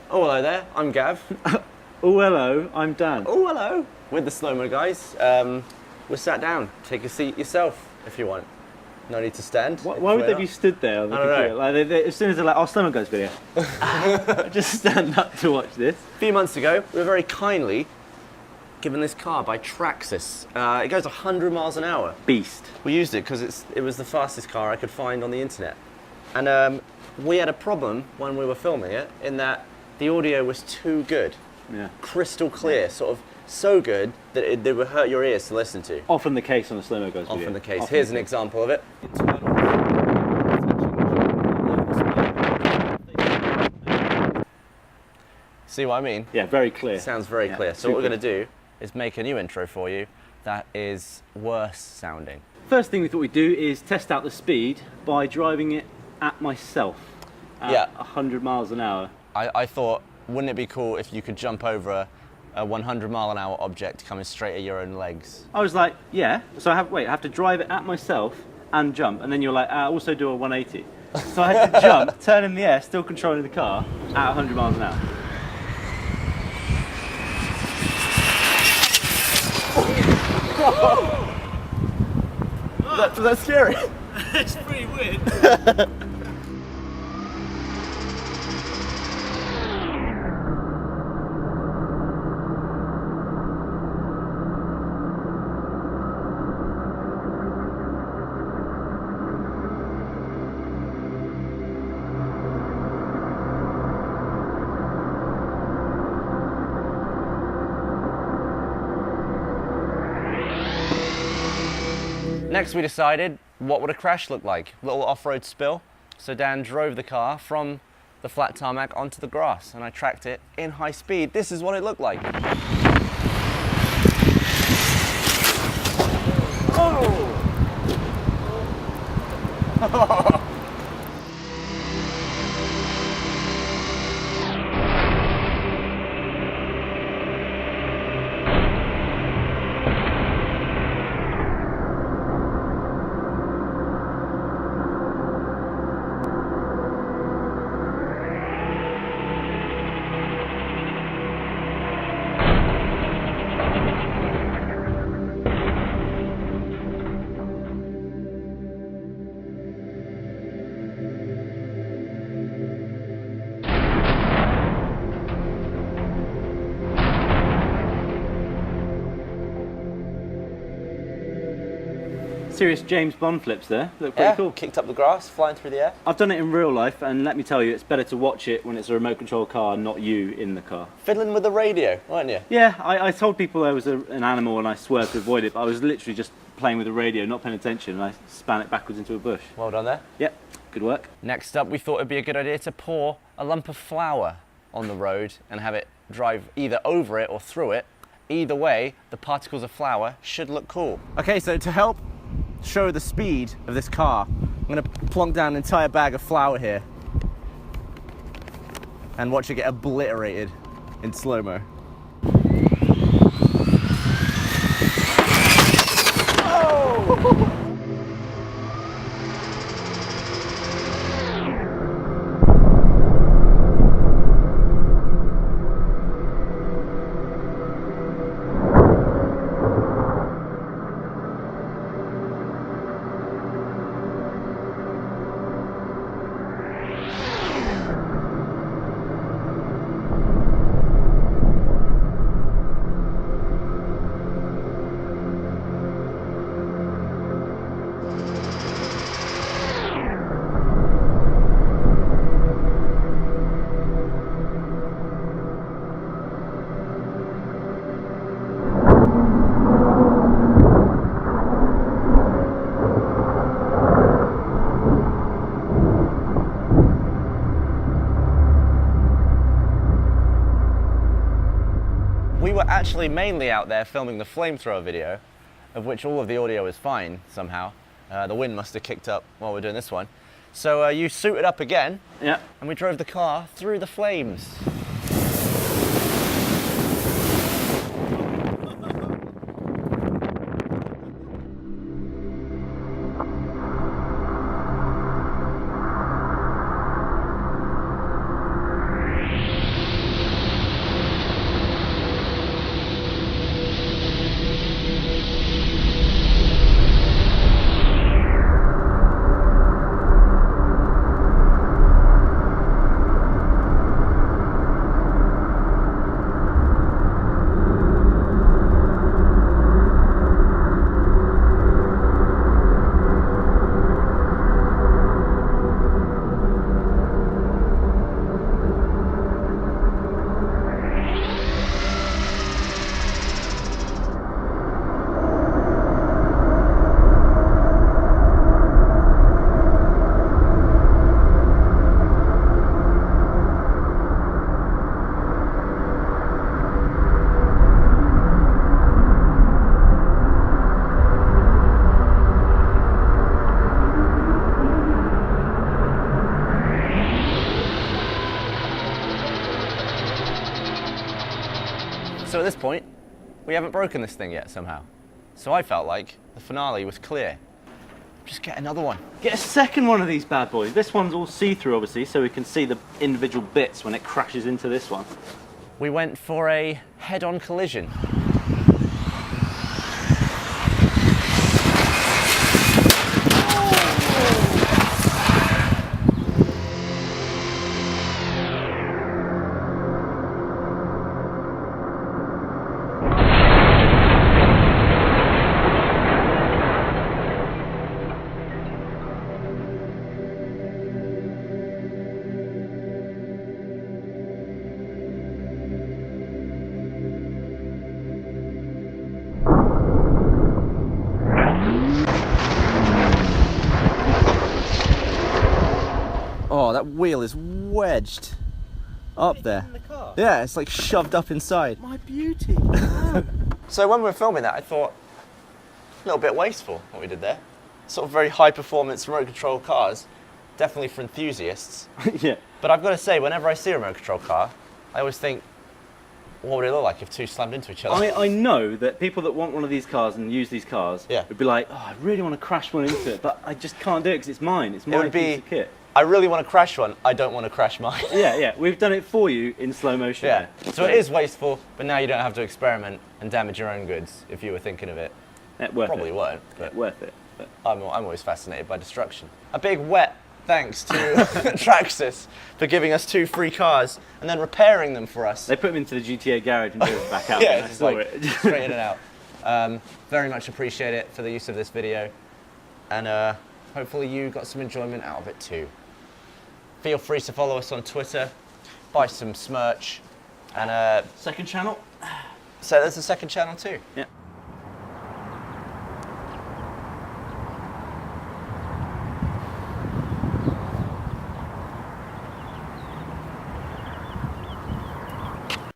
Oh, hello there, I'm Gav. Oh, hello, I'm Dan. Oh, hello. With the slow-mo guys. We're sat down. Take a seat yourself if you want. No need to stand. Why would they be stood there on the computer? Like, as soon as they're like, oh, Slow-mo guys video. Just stand up to watch this. A few months ago, we were very kindly given this car by Traxxas. It goes 100 miles an hour. Beast. We used it because it was the fastest car I could find on the internet. And we had a problem when we were filming it in that the audio was too good. Yeah. Crystal clear, sort of so good that it would hurt your ears to listen to. Often the case on the Slow-mo guys video. Often the case. Here's an example of it. See what I mean? Yeah, very clear. Sounds very clear. So what we're going to do is make a new intro for you that is worse sounding. First thing we thought we'd do is test out the speed by driving it at myself at 100 miles an hour. I thought, wouldn't it be cool if you could jump over a 100 mile an hour object coming straight at your own legs? I was like, yeah. So I have to drive it at myself and jump, and then you're like, also do a 180. So I had to jump, turn in the air, still controlling the car at 100 miles an hour. That's scary. It's pretty weird. Next we decided, what would a crash look like? A little off-road spill. So Dan drove the car from the flat tarmac onto the grass and I tracked it in high speed. This is what it looked like. Oh! Serious James Bond flips there. Look pretty cool. Kicked up the grass, flying through the air. I've done it in real life, and let me tell you, it's better to watch it when it's a remote control car, not you in the car. Fiddling with the radio, weren't you? Yeah, I told people there was an animal and I swerved to avoid it, but I was literally just playing with the radio, not paying attention, and I span it backwards into a bush. Well done there. Yep, good work. Next up, we thought it'd be a good idea to pour a lump of flour on the road and have it drive either over it or through it. Either way, the particles of flour should look cool. Okay, so to help show the speed of this car, I'm going to plonk down an entire bag of flour here and watch it get obliterated in slow-mo. Oh! We were actually mainly out there filming the flamethrower video, of which all of the audio is fine somehow. The wind must have kicked up while we're doing this one. So you suited up again, yeah, and we drove the car through the flames. So at this point, we haven't broken this thing yet somehow. So I felt like the finale was clear. Just get another one. Get a second one of these bad boys. This one's all see-through, obviously, so we can see the individual bits when it crashes into this one. We went for a head-on collision. Oh, that wheel is wedged up there. In the car? Yeah, it's like shoved up inside. My beauty. So when we were filming that, I thought, a little bit wasteful what we did there. Sort of very high performance remote control cars, definitely for enthusiasts. Yeah. But I've got to say, whenever I see a remote control car, I always think, what would it look like if two slammed into each other? I know that people that want one of these cars and use these cars Yeah. would be like, oh, I really want to crash one into it, but I just can't do it because it's mine. It's my would be- piece of kit. I really want to crash one, I don't want to crash mine. Yeah, we've done it for you in slow motion. Yeah, there. so it is wasteful, but now you don't have to experiment and damage your own goods if you were thinking of it. Worth Probably it. won't, but Worth it. But I'm always fascinated by destruction. A big wet thanks to Traxxas for giving us 2 free cars and then repairing them for us. they put them into the GTA garage and drove it back out. Yeah, and I just saw like it. straight in and out. Very much appreciate it for the use of this video, and hopefully you got some enjoyment out of it too. Feel free to follow us on Twitter, buy some smerch, and Second channel. so there's a second channel too. Yeah.